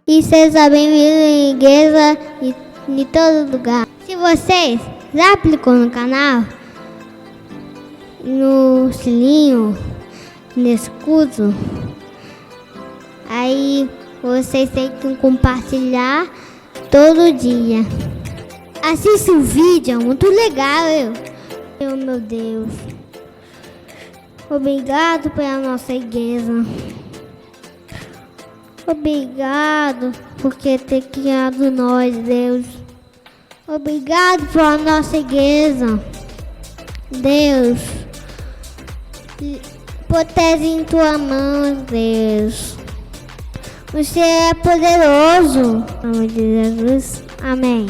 E seja bem-vindo em igreja e em todo lugar. Se vocês já clicou no canal, no sininho, no escudo, aí vocês têm que compartilhar todo dia. Assista o vídeo, é muito legal. Meu Deus. Obrigado pela nossa igreja. Obrigado por ter criado nós, Deus. Obrigado pela nossa igreja. Deus, protege em tua mão, Deus. Você é poderoso. Em nome de Jesus. Amém.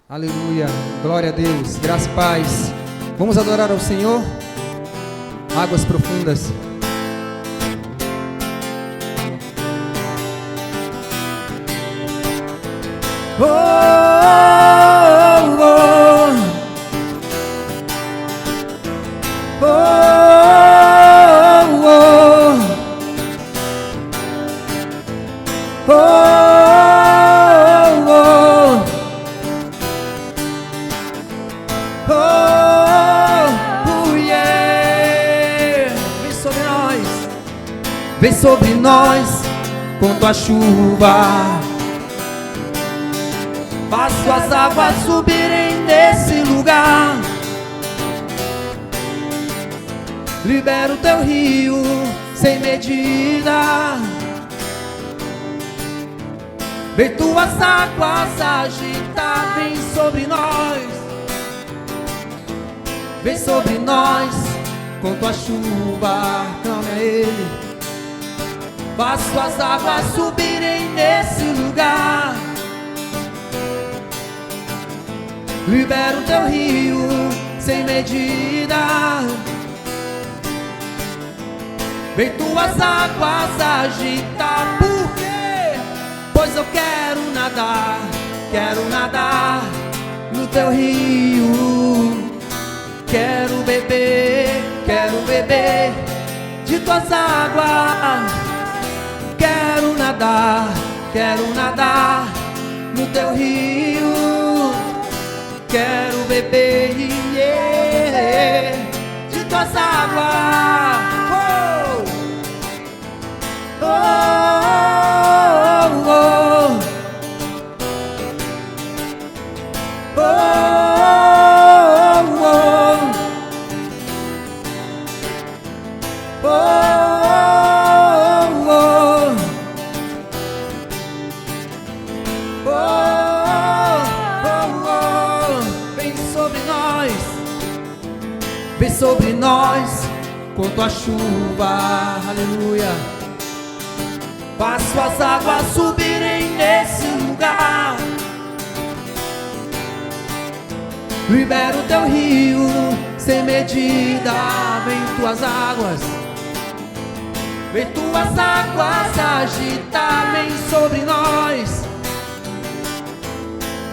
Aleluia. Glória a Deus. Graça e paz. Vamos adorar ao Senhor. Águas profundas. Oh, oh, oh. Oh, oh. Oh, oh. Oh, yeah. Vem sobre nós. Vem sobre nós com tua chuva. Faço as águas subirem nesse lugar. Libera o teu rio sem medida. Vem tuas águas agitar, vem sobre nós. Vem sobre nós com tua chuva, clame a Ele. Faço as águas subirem nesse lugar. Libera o teu rio sem medida. Vem tuas águas agitar. Por quê? Pois eu quero nadar no teu rio. Quero beber de tuas águas. Quero nadar no teu rio. Quero beber de tuas águas. Oh, oh, oh, oh, oh, oh. Vem sobre nós com tua chuva, aleluia. Faço as águas subirem nesse lugar. Libera o teu rio sem medida. Vem tuas águas agitar. Vem sobre nós.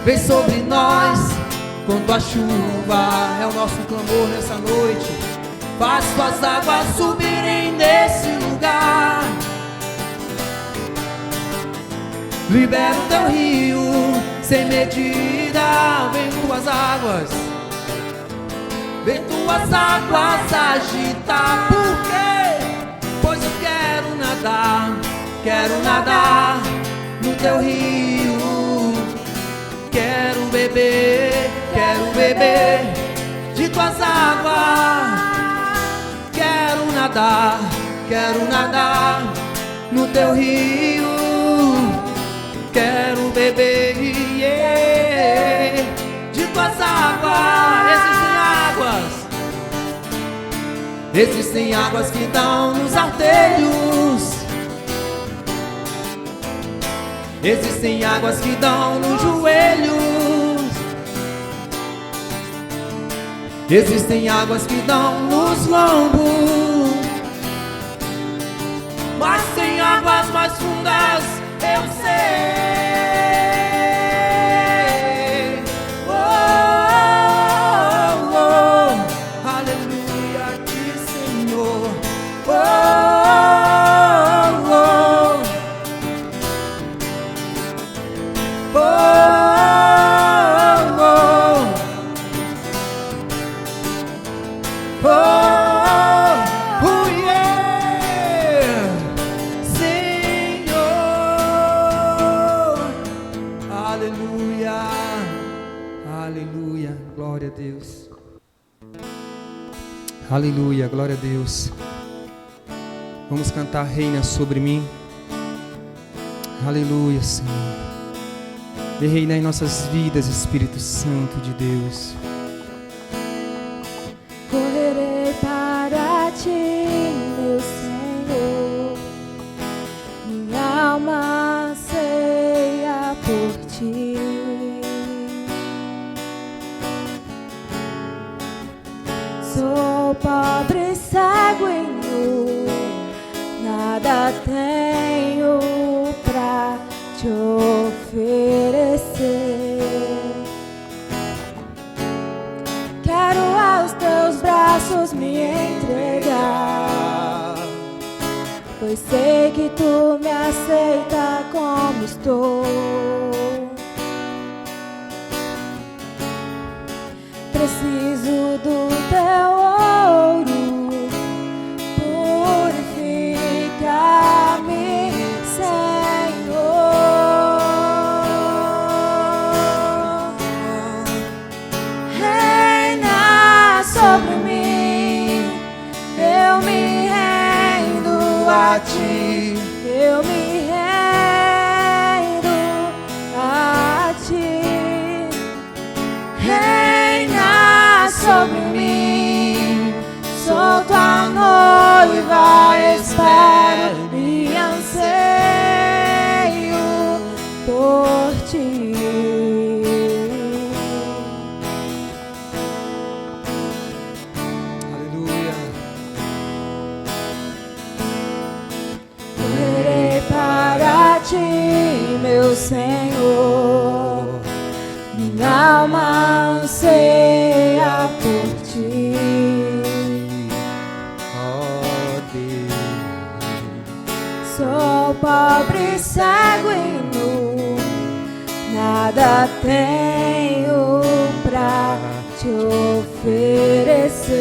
Vem sobre nós com tua chuva. É o nosso clamor nessa noite. Faço as águas subirem nesse lugar. Libera o teu rio sem medida. Vem tuas águas agitar. Por quê? Pois eu quero nadar no teu rio. Quero beber de tuas águas. Quero nadar no teu rio. Quero beber de tuas águas. Existem águas que dão nos artérios. Existem águas que dão nos joelhos. Existem águas que dão nos lombos. Mas tem águas mais fundas, eu sei. Oh, oh, oh. Aleluia, aqui, Senhor. Oh, oh, oh. Glória a Deus. Aleluia, glória a Deus. Vamos cantar Reina sobre mim. Aleluia, Senhor. Vem reinar em nossas vidas, Espírito Santo de Deus. Correrei para ti, meu Senhor. Minha alma anseia por ti. Sou pobre, cego e nu, nada tenho pra te oferecer. Quero aos teus braços me entregar, pois sei que tu me aceita como estou. Preciso do teu ouro, purifica-me, Senhor. Reina sobre mim, eu me rendo a ti, eu me rendo a ti. Reina sobre mim, sou tua noiva, espero e anseio por ti. Aleluia. Correrei para ti, meu Senhor. Minha alma anseia por ti. Oh, Deus. Sou pobre, cego e nu, nada tenho pra te oferecer.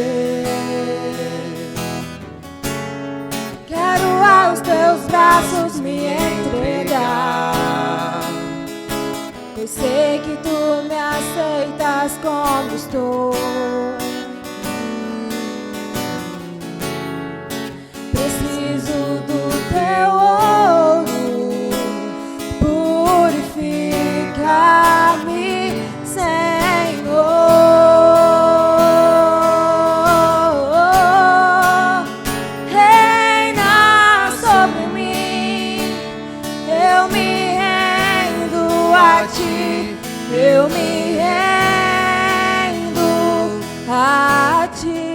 Quero aos teus braços me entregar, pois sei que tu me aceitas como estou. Preciso do teu ouro, purifica-me, Senhor. Reina sobre mim, eu me rendo a ti, eu me rendo a ti.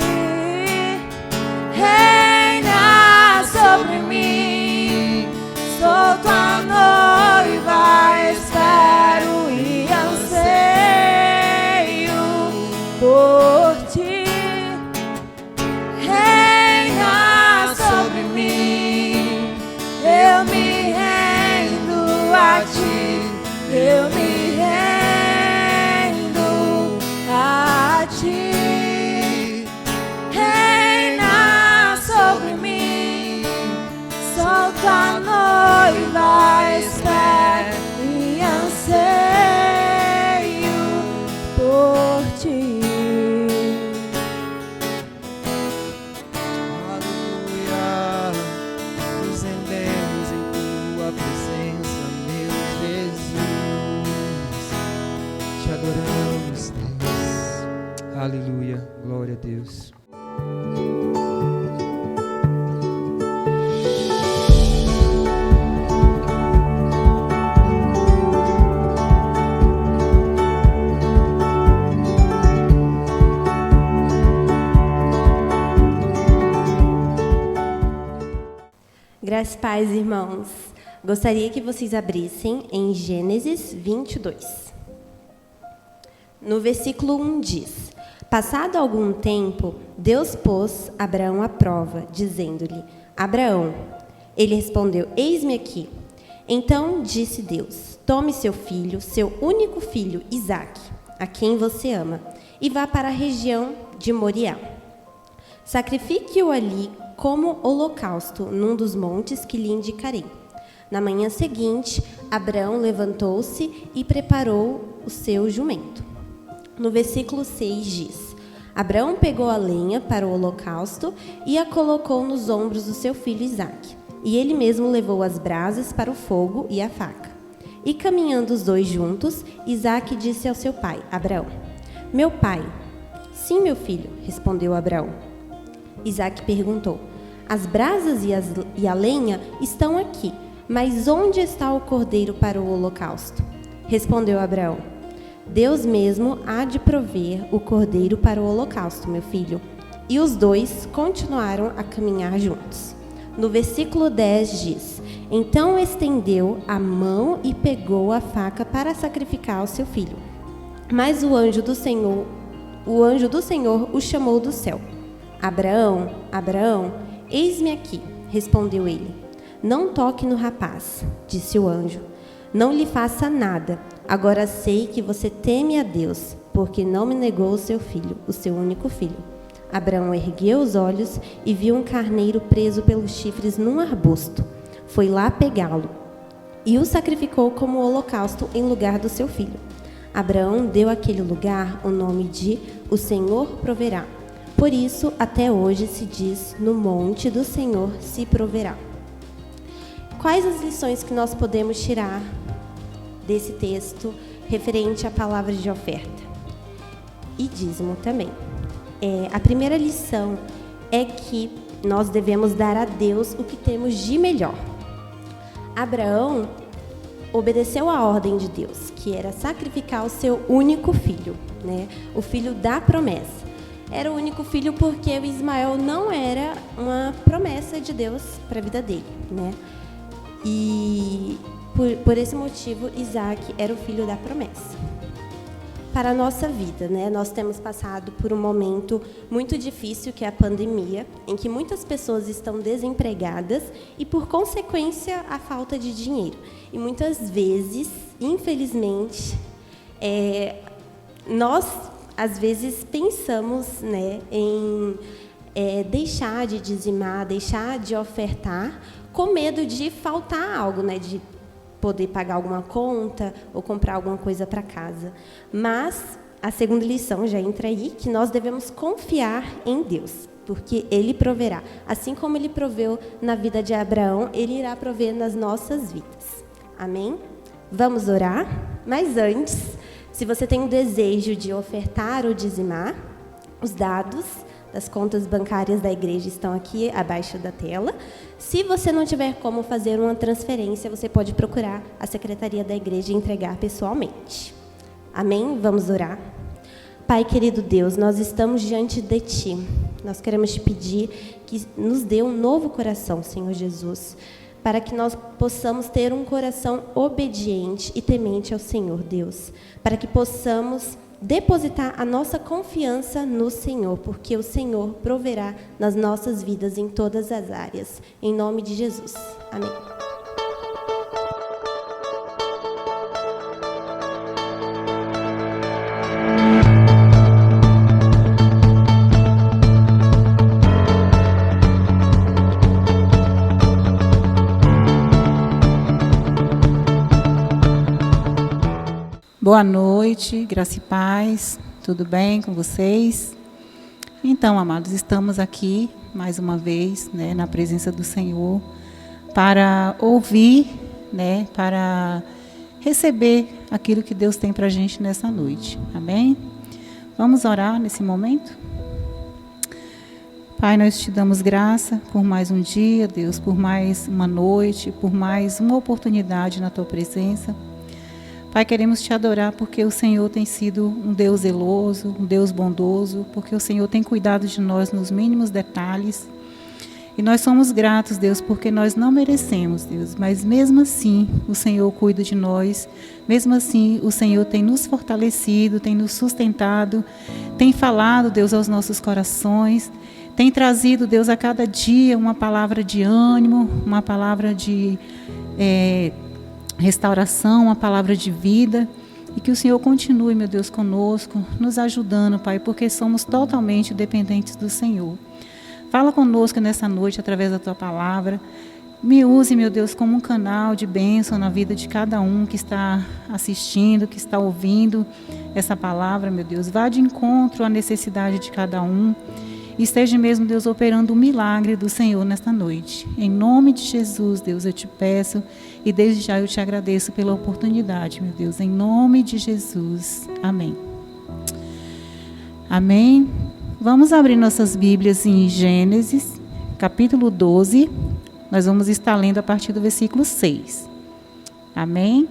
Reina sobre mim, sou tua noiva, espero e anseio por ti. Reina sobre mim, eu me rendo a ti, eu me rendo a ti. Reina sobre mim, sou tua noiva, espero e anseio por ti. Aleluia. Nos rendemos em tua presença, meu Jesus. Te adoramos, Deus. Aleluia. Glória a Deus. Graças e paz, irmãos. Gostaria que vocês abrissem em Gênesis 22. No versículo 1 diz: Passado algum tempo, Deus pôs Abraão à prova, dizendo-lhe: Abraão. Ele respondeu: Eis-me aqui. Então disse Deus: Tome seu filho, seu único filho, Isaque, a quem você ama, e vá para a região de Moriá. Sacrifique-o ali como holocausto num dos montes que lhe indicarei. Na manhã seguinte, Abraão levantou-se e preparou o seu jumento. No versículo 6 diz: Abraão pegou a lenha para o holocausto e a colocou nos ombros do seu filho Isaque. E ele mesmo levou as brasas para o fogo e a faca. E caminhando os dois juntos, Isaque disse ao seu pai, Abraão: Meu pai. Sim, meu filho, respondeu Abraão. Isaque perguntou: As brasas e a lenha estão aqui, mas onde está o cordeiro para o holocausto? Respondeu Abraão: Deus mesmo há de prover o cordeiro para o holocausto, meu filho. E os dois continuaram a caminhar juntos. No versículo 10 diz: Então estendeu a mão e pegou a faca para sacrificar o seu filho. Mas o anjo do Senhor o chamou do céu. Abraão, Abraão, eis-me aqui, respondeu ele. Não toque no rapaz, disse o anjo. Não lhe faça nada. Agora sei que você teme a Deus, porque não me negou o seu filho, o seu único filho. Abraão ergueu os olhos e viu um carneiro preso pelos chifres num arbusto. Foi lá pegá-lo e o sacrificou como holocausto em lugar do seu filho. Abraão deu àquele lugar o nome de O Senhor Proverá. Por isso, até hoje se diz: No monte do Senhor se proverá. Quais as lições que nós podemos tirar desse texto referente à palavra de oferta e dízimo também? A primeira lição é que nós devemos dar a Deus o que temos de melhor. Abraão obedeceu à ordem de Deus, que era sacrificar o seu único filho, né? O filho da promessa. Era o único filho porque o Ismael não era uma promessa de Deus para a vida dele, né? E por esse motivo, Isaque era o filho da promessa. Para a nossa vida, né? Nós temos passado por um momento muito difícil, que é a pandemia, em que muitas pessoas estão desempregadas e, por consequência, a falta de dinheiro. E muitas vezes, infelizmente, nós, às vezes, pensamos, né, em deixar de dizimar, deixar de ofertar, com medo de faltar algo, né, de poder pagar alguma conta ou comprar alguma coisa para casa. Mas a segunda lição já entra aí, que nós devemos confiar em Deus, porque Ele proverá. Assim como Ele proveu na vida de Abraão, Ele irá prover nas nossas vidas. Amém? Vamos orar? Mas antes, se você tem um desejo de ofertar ou dizimar, os dados das contas bancárias da igreja estão aqui abaixo da tela. Se você não tiver como fazer uma transferência, você pode procurar a secretaria da igreja e entregar pessoalmente. Amém? Vamos orar. Pai querido Deus, nós estamos diante de Ti. Nós queremos Te pedir que nos dê um novo coração, Senhor Jesus, para que nós possamos ter um coração obediente e temente ao Senhor, Deus, para que possamos depositar a nossa confiança no Senhor, porque o Senhor proverá nas nossas vidas em todas as áreas. Em nome de Jesus. Amém. Boa noite, graça e paz, tudo bem com vocês? Então, amados, estamos aqui mais uma vez, né, na presença do Senhor, para ouvir, né, para receber aquilo que Deus tem para a gente nessa noite, amém? Vamos orar nesse momento? Pai, nós te damos graça por mais um dia, Deus, por mais uma noite, por mais uma oportunidade na Tua presença. Pai, queremos Te adorar porque o Senhor tem sido um Deus zeloso, um Deus bondoso, porque o Senhor tem cuidado de nós nos mínimos detalhes. E nós somos gratos, Deus, porque nós não merecemos, Deus, mas mesmo assim o Senhor cuida de nós, mesmo assim o Senhor tem nos fortalecido, tem nos sustentado, tem falado, Deus, aos nossos corações, tem trazido, Deus, a cada dia uma palavra de ânimo, uma palavra de restauração, uma palavra de vida, e que o Senhor continue, meu Deus, conosco, nos ajudando, Pai, porque somos totalmente dependentes do Senhor. Fala conosco nessa noite através da Tua palavra, Me use, meu Deus, como um canal de bênção na vida de cada um que está assistindo, que está ouvindo essa palavra, meu Deus. Vá de encontro à necessidade de cada um. E esteja mesmo, Deus, operando o milagre do Senhor nesta noite. Em nome de Jesus, Deus, eu te peço e desde já eu te agradeço pela oportunidade, meu Deus. Em nome de Jesus. Amém. Amém. Vamos abrir nossas Bíblias em Gênesis, capítulo 12. Nós vamos estar lendo a partir do versículo 6. Amém?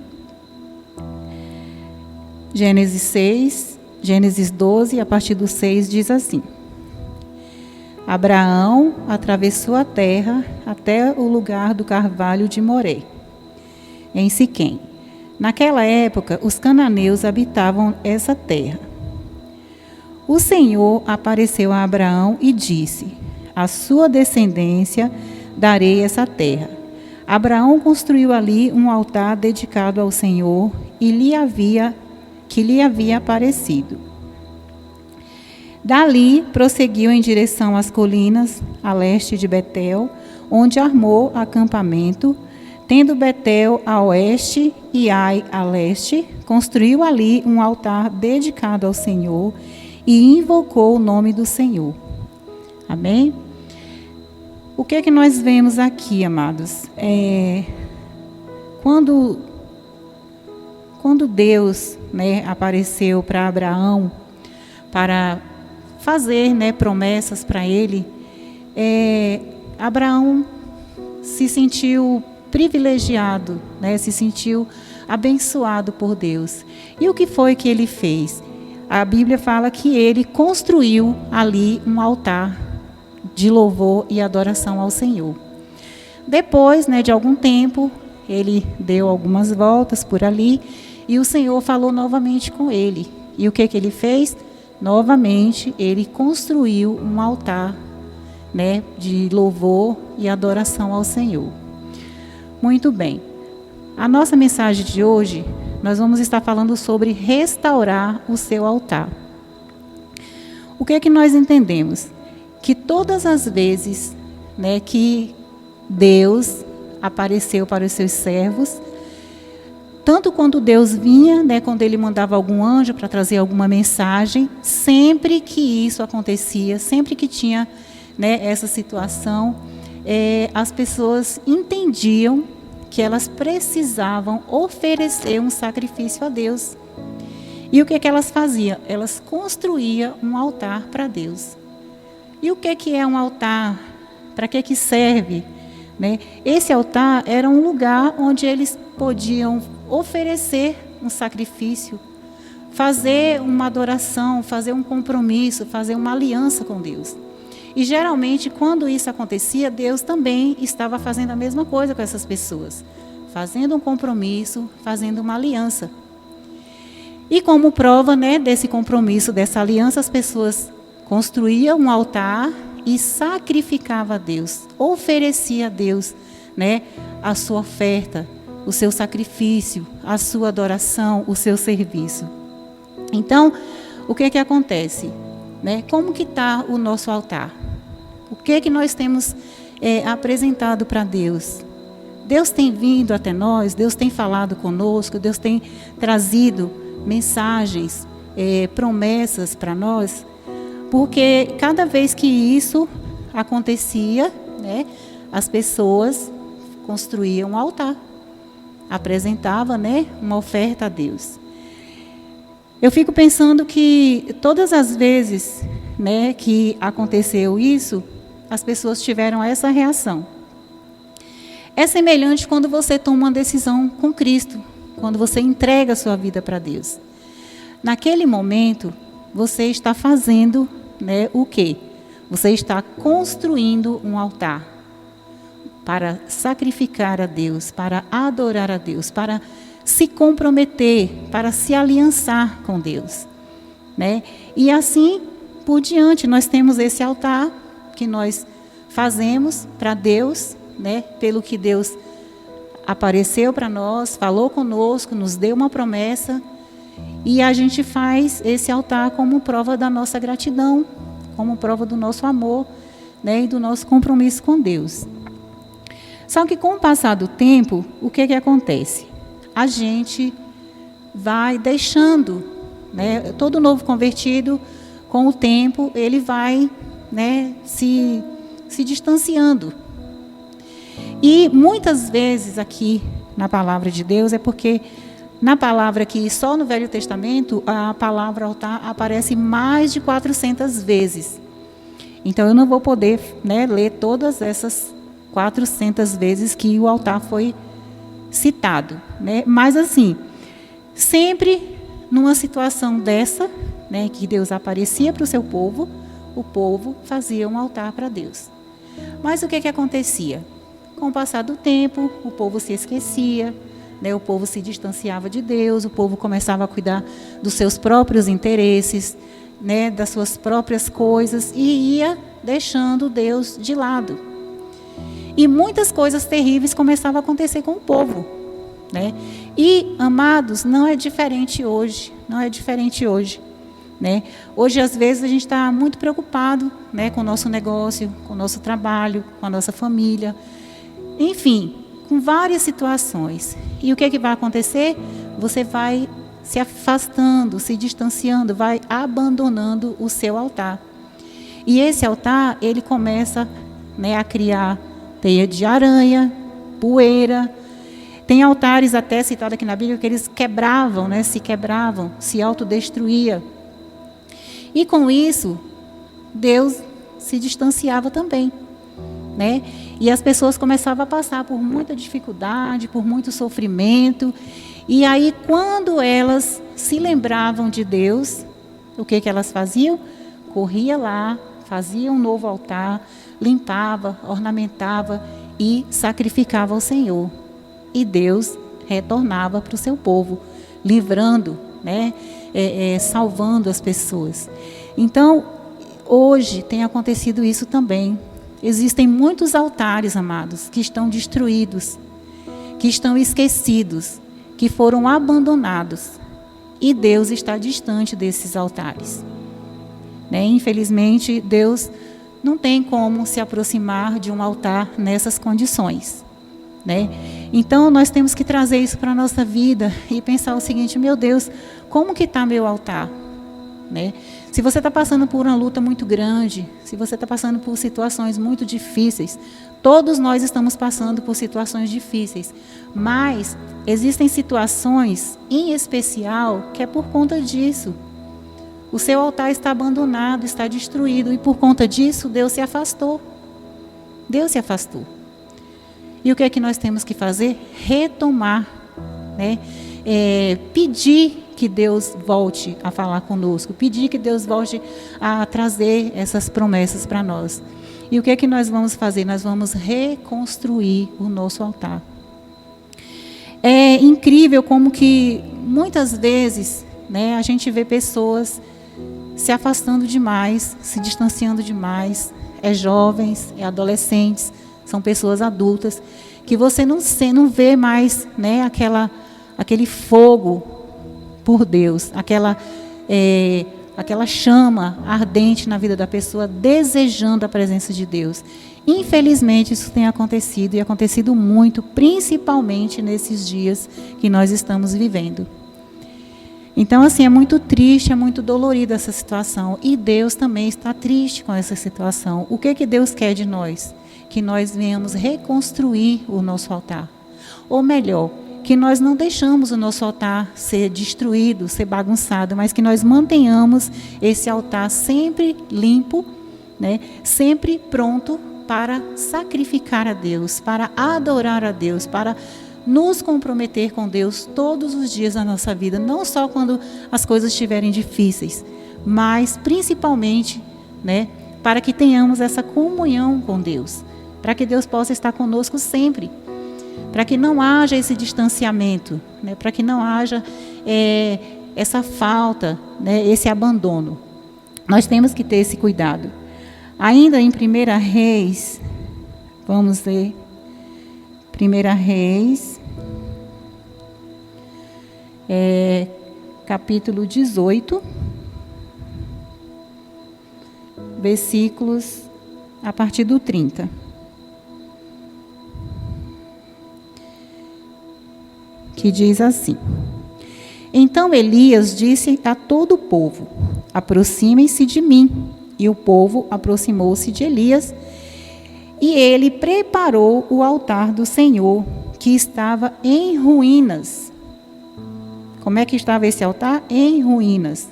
Gênesis 12, a partir do 6, diz assim: Abraão atravessou a terra até o lugar do carvalho de Moré, em Siquém. Naquela época, os cananeus habitavam essa terra. O Senhor apareceu a Abraão e disse: A sua descendência darei essa terra. Abraão construiu ali um altar dedicado ao Senhor e que lhe havia aparecido. Dali prosseguiu em direção às colinas a leste de Betel, onde armou acampamento, tendo Betel a oeste e Ai a leste, construiu ali um altar dedicado ao Senhor e invocou o nome do Senhor. Amém? O que é que nós vemos aqui, amados? Quando Deus, apareceu para Abraão para fazer, promessas para ele, Abraão se sentiu privilegiado, se sentiu abençoado por Deus. E o que foi que ele fez? A Bíblia fala que ele construiu ali um altar de louvor e adoração ao Senhor. Depois, de algum tempo, ele deu algumas voltas por ali e o Senhor falou novamente com ele. E o que ele fez? Novamente, ele construiu um altar, de louvor e adoração ao Senhor. Muito bem. A nossa mensagem de hoje, nós vamos estar falando sobre restaurar o seu altar. O que é que nós entendemos? Que todas as vezes, que Deus apareceu para os seus servos, tanto quando Deus vinha, quando Ele mandava algum anjo para trazer alguma mensagem, sempre que isso acontecia, sempre que tinha essa situação, as pessoas entendiam que elas precisavam oferecer um sacrifício a Deus. E o que elas faziam? Elas construíam um altar para Deus. E o que é um altar? Para que serve? Esse altar era um lugar onde eles podiam oferecer um sacrifício, fazer uma adoração, fazer um compromisso, fazer uma aliança com Deus. E geralmente, quando isso acontecia, Deus também estava fazendo a mesma coisa com essas pessoas, fazendo um compromisso, fazendo uma aliança. E como prova desse compromisso, dessa aliança, as pessoas construía um altar e sacrificava a Deus, oferecia a Deus, a sua oferta, o seu sacrifício, a sua adoração, o seu serviço. Então, o que acontece? Como que está o nosso altar? O que nós temos apresentado para Deus? Deus tem vindo até nós, Deus tem falado conosco, Deus tem trazido mensagens, promessas para nós. Porque cada vez que isso acontecia, as pessoas construíam um altar, apresentavam, uma oferta a Deus. Eu fico pensando que todas as vezes, que aconteceu isso, as pessoas tiveram essa reação. É semelhante quando você toma uma decisão com Cristo, quando você entrega a sua vida para Deus. Naquele momento, você está fazendo o quê? Você está construindo um altar para sacrificar a Deus, para adorar a Deus, para se comprometer, para se aliançar com Deus. E assim por diante, nós temos esse altar que nós fazemos para Deus, pelo que Deus apareceu para nós, falou conosco, nos deu uma promessa. E a gente faz esse altar como prova da nossa gratidão, como prova do nosso amor, e do nosso compromisso com Deus. Só que com o passar do tempo, o que acontece? A gente vai deixando, né? Todo novo convertido, com o tempo, ele vai, né, se distanciando. E muitas vezes aqui na palavra de Deus, é porque na palavra aqui, só no Velho Testamento, a palavra altar aparece mais de 400 vezes. Então eu não vou poder, né, ler todas essas 400 vezes que o altar foi citado, né? Mas assim, sempre numa situação dessa, né, que Deus aparecia para o seu povo, o povo fazia um altar para Deus. Mas o que acontecia? Com o passar do tempo, o povo se esquecia, né, o povo se distanciava de Deus, o povo começava a cuidar dos seus próprios interesses, né, das suas próprias coisas, e ia deixando Deus de lado. E muitas coisas terríveis começavam a acontecer com o povo, né? E, amados, não é diferente hoje, não é diferente hoje, né? Hoje, às vezes, a gente está muito preocupado, né, com o nosso negócio, com o nosso trabalho, com a nossa família, enfim, com várias situações. E o que vai acontecer? Você vai se afastando, se distanciando, vai abandonando o seu altar. E esse altar, ele começa, né, a criar teia de aranha, poeira. Tem altares até citados aqui na Bíblia que eles quebravam, né, se autodestruía. E com isso, Deus se distanciava também, né? E as pessoas começavam a passar por muita dificuldade, por muito sofrimento. E aí, quando elas se lembravam de Deus, o que elas faziam? Corria lá, fazia um novo altar, limpava, ornamentava e sacrificava ao Senhor. E Deus retornava para o seu povo, livrando, né, salvando as pessoas. Então, hoje tem acontecido isso também. Existem muitos altares, amados, que estão destruídos, que estão esquecidos, que foram abandonados. E Deus está distante desses altares, né? Infelizmente, Deus não tem como se aproximar de um altar nessas condições, né? Então, nós temos que trazer isso para a nossa vida e pensar o seguinte: meu Deus, como que está meu altar? Né? Se você está passando por uma luta muito grande, se você está passando por situações muito difíceis, todos nós estamos passando por situações difíceis, mas existem situações em especial que é por conta disso. O seu altar está abandonado, está destruído, e por conta disso Deus se afastou. Deus se afastou. E o que é que nós temos que fazer? Retomar, né? Pedir que Deus volte a falar conosco, pedir que Deus volte a trazer essas promessas para nós. E o que é que nós vamos fazer? Nós vamos reconstruir o nosso altar. É incrível como que muitas vezes, né, a gente vê pessoas se afastando demais, se distanciando demais. É jovens, é adolescentes, são pessoas adultas, que você não vê mais, né, aquele fogo por Deus, aquela chama ardente na vida da pessoa, desejando a presença de Deus. Infelizmente, isso tem acontecido, e acontecido muito, principalmente nesses dias que nós estamos vivendo. Então, assim, é muito triste, é muito dolorida essa situação, e Deus também está triste com essa situação. O que Deus quer de nós? Que nós venhamos reconstruir o nosso altar. Ou melhor, que nós não deixamos o nosso altar ser destruído, ser bagunçado, mas que nós mantenhamos esse altar sempre limpo, né? Sempre pronto para sacrificar a Deus, para adorar a Deus, para nos comprometer com Deus todos os dias da nossa vida, não só quando as coisas estiverem difíceis, mas principalmente, né, para que tenhamos essa comunhão com Deus, para que Deus possa estar conosco sempre, para que não haja esse distanciamento, né? Para que não haja essa falta, né? Esse abandono. Nós temos que ter esse cuidado. Ainda em 1 Reis, vamos ler 1 Reis, capítulo 18, versículos a partir do 30. que diz assim: Então Elias disse a todo o povo: Aproximem-se de mim. E o povo aproximou-se de Elias, e ele preparou o altar do Senhor, que estava em ruínas. Como é que estava esse altar? Em ruínas.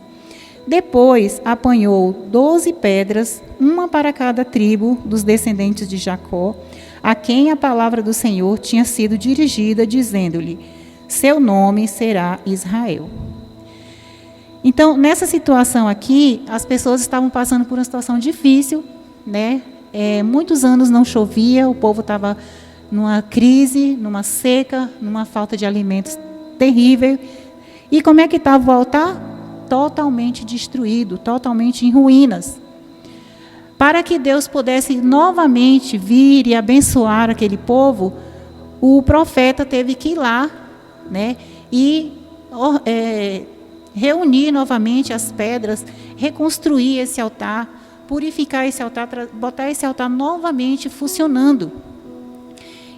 Depois apanhou 12 pedras, uma para cada tribo dos descendentes de Jacó, a quem a palavra do Senhor tinha sido dirigida, dizendo-lhe: Seu nome será Israel. Então, nessa situação aqui, as pessoas estavam passando por uma situação difícil, né? Muitos anos não chovia, o povo estava numa crise, numa seca, numa falta de alimentos terrível. E como é que estava o altar? Totalmente destruído, totalmente em ruínas. Para que Deus pudesse novamente vir e abençoar aquele povo, o profeta teve que ir lá, né? E reunir novamente as pedras, reconstruir esse altar, purificar esse altar, botar esse altar novamente funcionando.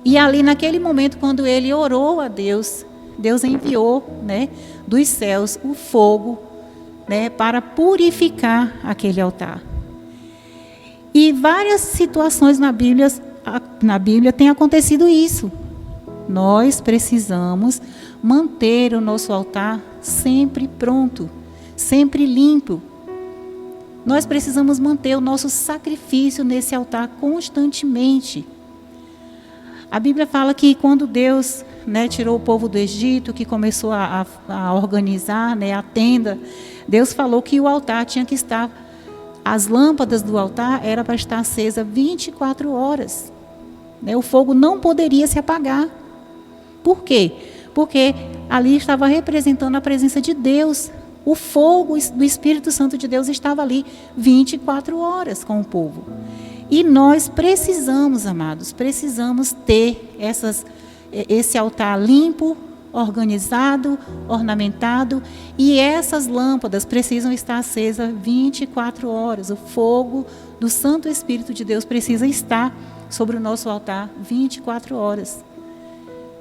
E ali naquele momento, quando ele orou a Deus, Deus enviou, né, dos céus o fogo, né, para purificar aquele altar. E várias situações na Bíblia tem acontecido isso. Nós precisamos manter o nosso altar sempre pronto, sempre limpo. Nós precisamos manter o nosso sacrifício nesse altar constantemente. A Bíblia fala que quando Deus, né, tirou o povo do Egito, que começou a organizar, né, a tenda, Deus falou que o altar tinha que estar, as lâmpadas do altar eram para estar acesa 24 horas. Né, o fogo não poderia se apagar. Por quê? Porque ali estava representando a presença de Deus. O fogo do Espírito Santo de Deus estava ali 24 horas com o povo. E nós precisamos, amados, precisamos ter esse altar limpo, organizado, ornamentado, e essas lâmpadas precisam estar acesas 24 horas. O fogo do Santo Espírito de Deus precisa estar sobre o nosso altar 24 horas.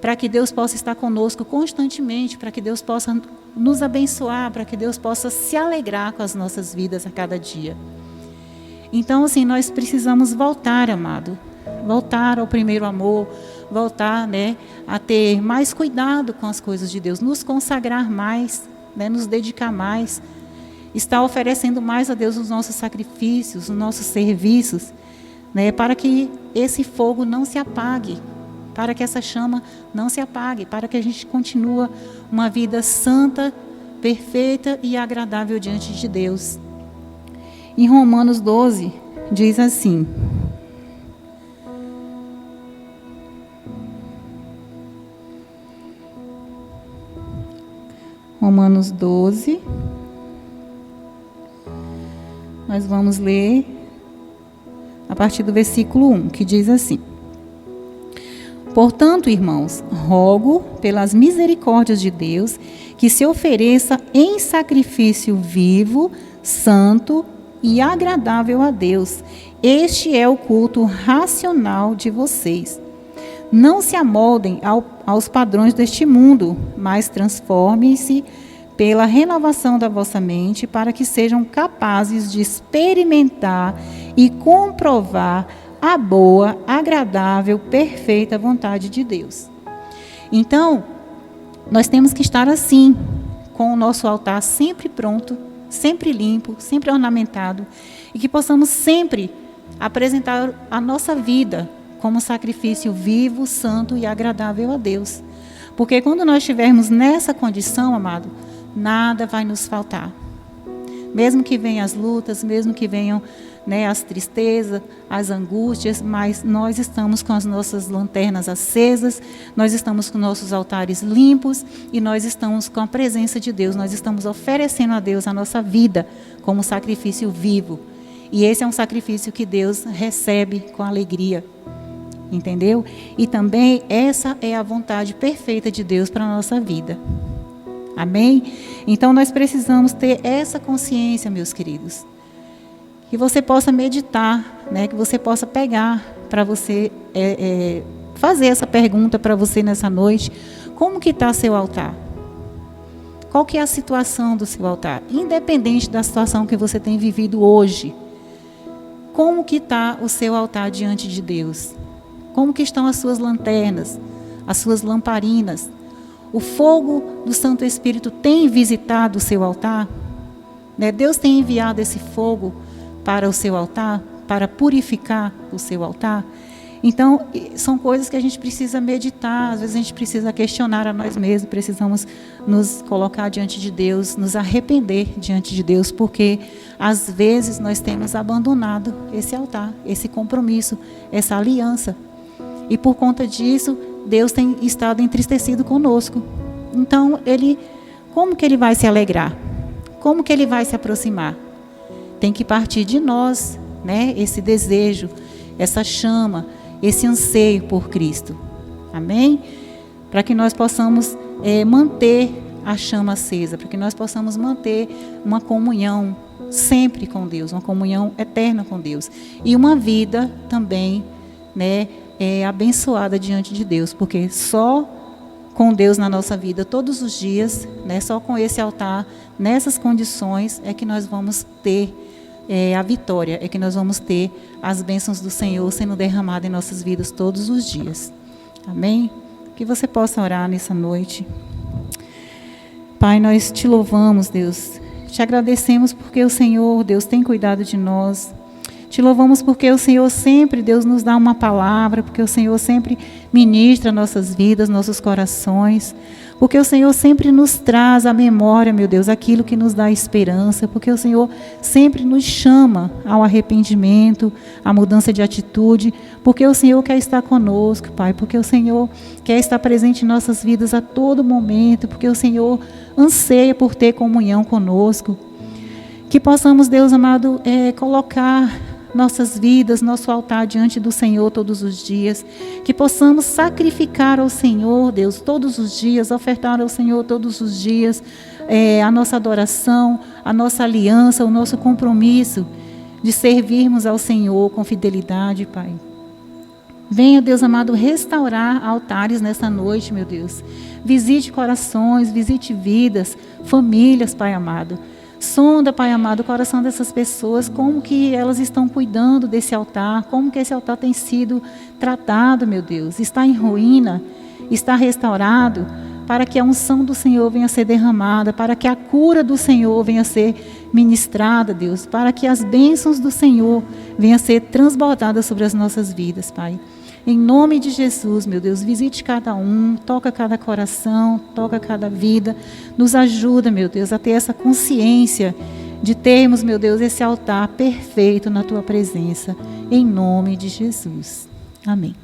Para que Deus possa estar conosco constantemente, para que Deus possa nos abençoar, para que Deus possa se alegrar com as nossas vidas a cada dia. Então, assim, nós precisamos voltar, amado, voltar ao primeiro amor, voltar, né, a ter mais cuidado com as coisas de Deus, nos consagrar mais, né, nos dedicar mais, estar oferecendo mais a Deus os nossos sacrifícios, os nossos serviços, né, para que esse fogo não se apague, para que essa chama não se apague, para que a gente continue uma vida santa, perfeita e agradável diante de Deus. Em Romanos 12, diz assim: Romanos 12, nós vamos ler a partir do versículo 1, que diz assim: Portanto, irmãos, rogo pelas misericórdias de Deus que se ofereça em sacrifício vivo, santo e agradável a Deus. Este é o culto racional de vocês. Não se amoldem aos padrões deste mundo, mas transformem-se pela renovação da vossa mente, para que sejam capazes de experimentar e comprovar a boa, agradável, perfeita vontade de Deus. Então, nós temos que estar assim, com o nosso altar sempre pronto, sempre limpo, sempre ornamentado, e que possamos sempre apresentar a nossa vida como sacrifício vivo, santo e agradável a Deus. Porque quando nós estivermos nessa condição, amado, nada vai nos faltar. Mesmo que venham as lutas, mesmo que venham, né, as tristezas, as angústias, mas nós estamos com as nossas lanternas acesas, nós estamos com nossos altares limpos e nós estamos com a presença de Deus, nós estamos oferecendo a Deus a nossa vida como sacrifício vivo. E esse é um sacrifício que Deus recebe com alegria, entendeu? E também essa é a vontade perfeita de Deus para a nossa vida. Amém? Então nós precisamos ter essa consciência, meus queridos. Que você possa meditar, né? Que você possa pegar para você fazer essa pergunta para você nessa noite. como que está seu altar? Qual que é a situação do seu altar? Independente da situação que você tem vivido hoje, como que está o seu altar diante de Deus? Como que estão as suas lanternas, as suas lamparinas? O fogo do Santo Espírito tem visitado o seu altar? Né? Deus tem enviado esse fogo para o seu altar, para purificar o seu altar? Então, são coisas que a gente precisa meditar, às vezes a gente precisa questionar a nós mesmos, precisamos nos colocar diante de Deus, nos arrepender diante de Deus, porque às vezes nós temos abandonado esse altar, esse compromisso, essa aliança. E por conta disso, Deus tem estado entristecido conosco. Então, como que Ele vai se alegrar? Como que Ele vai se aproximar? Tem que partir de nós, né? Esse desejo, essa chama, esse anseio por Cristo. Amém? Para que nós possamos manter a chama acesa, para que nós possamos manter uma comunhão sempre com Deus, uma comunhão eterna com Deus. E uma vida também, né, abençoada diante de Deus, porque só com Deus na nossa vida todos os dias, né, só com esse altar, nessas condições, é que nós vamos ter a vitória, é que nós vamos ter as bênçãos do Senhor sendo derramadas em nossas vidas todos os dias. Amém? Que você possa orar nessa noite. Pai, nós te louvamos, Deus. Te agradecemos porque o Senhor, Deus, tem cuidado de nós. Te louvamos porque o Senhor sempre, Deus, nos dá uma palavra, porque o Senhor sempre ministra nossas vidas, nossos corações, porque o Senhor sempre nos traz à memória, meu Deus, aquilo que nos dá esperança, porque o Senhor sempre nos chama ao arrependimento, à mudança de atitude, porque o Senhor quer estar conosco, Pai, porque o Senhor quer estar presente em nossas vidas a todo momento, porque o Senhor anseia por ter comunhão conosco. Que possamos, Deus amado, colocar nossas vidas, nosso altar diante do Senhor todos os dias, que possamos sacrificar ao Senhor, Deus, todos os dias, ofertar ao Senhor todos os dias a nossa adoração, a nossa aliança, o nosso compromisso de servirmos ao Senhor com fidelidade, Pai. Venha, Deus amado, restaurar altares nessa noite, meu Deus. Visite corações, visite vidas, famílias, Pai amado. Sonda, Pai amado, o coração dessas pessoas, como que elas estão cuidando desse altar, como que esse altar tem sido tratado, meu Deus. Está em ruína, está restaurado, para que a unção do Senhor venha a ser derramada, para que a cura do Senhor venha a ser ministrada, Deus, para que as bênçãos do Senhor venham a ser transbordadas sobre as nossas vidas, Pai. Em nome de Jesus, meu Deus, visite cada um, toca cada coração, toca cada vida, nos ajuda, meu Deus, a ter essa consciência de termos, meu Deus, esse altar perfeito na Tua presença, em nome de Jesus. Amém.